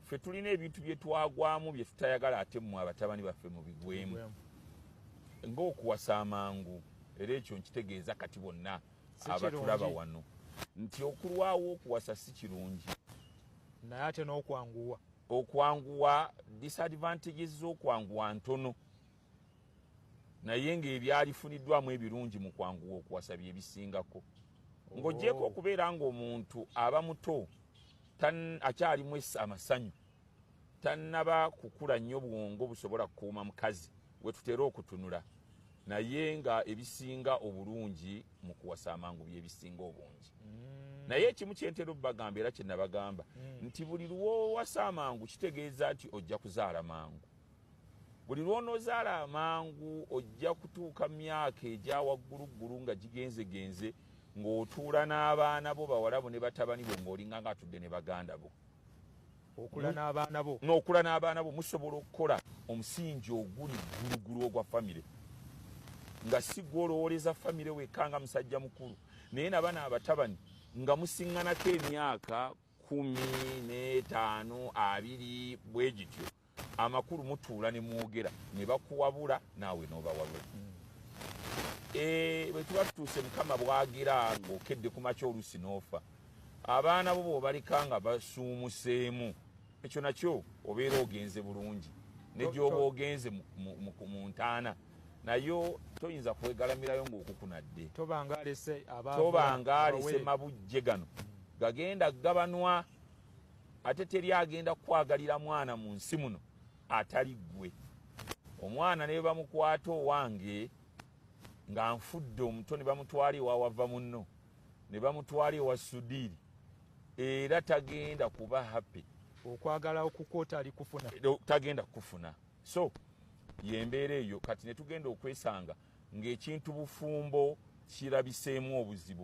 ffe tulina ebintu bye twagwamu bye tutayagala ate mmwe abatabani baffe mu bigwemu ng'okuwasa amangu era ekyo nkitegeeza kati bonna abatulaba wano nti okulwawo okuwasa si kirungi naye ate okwanguwa disadvantages z'okwanguwa ntono naye ng'ebyalifuniddwamu ebirungi mu kwanguwa okuwasa bye bisingako ng'oggyeko okubeera ng'omuntu aba muto akyalimu amasanyu tannaba kukula nnyo bwongo busobola kukuuma mukazi we tutera okutunula naye nga ebisinga obulungi mu kuwasa amangu byebisinga obungi naye ekimu kyentera obbagamba era kyenabagamba nti buli lwowasa amangu kitegeeza nti ojja kuzaala mangu buli lwonoozaala amangu ojja kutuuka myaka egya wagguluggulu nga gigenzegenze ng'otuula n'abaana bo bawala bo ne batabani bo ng'olinga ng'atudde ne baganda bo n'okula n'abaana bo musobola okukola omusingi oguli ggulugulu ogwa famire nga si gw'olowoleza famire wekka nga musajja mukulu naye nabana abatabani nga musiŋŋanako emyaka 15 20 bwe gityo amakulu mutuula ne mwogera ne bakuwabula naawe n'obawabula bwe tuba tutuuse mukama bwagira ng'okedde ku makya oluusi n'ofa abaana bo bw'obaleka nga basuumuseemu ekyo nakyo obeera ogenze bulungi ne gy'oba ogenze mu ntaana nayo toyinza kwegalamirayo ng'okukunadde tobanga alese mabujje gano gagenda gabanwa ate teri agenda kukwagalira mwana mu nsi muno atali ggwe omwana ne bamukwata owange nga nfudde omuto ne bamutwala ewa wava munno ne bamutwala ewa Sudiiri era tagenda kuba happy okwagala okukoota ali kufuna tagenda kufuna so yembeera eyo kati ne tugenda okwesanga ng'ekintu bufumbo kirabiseemu obuzibu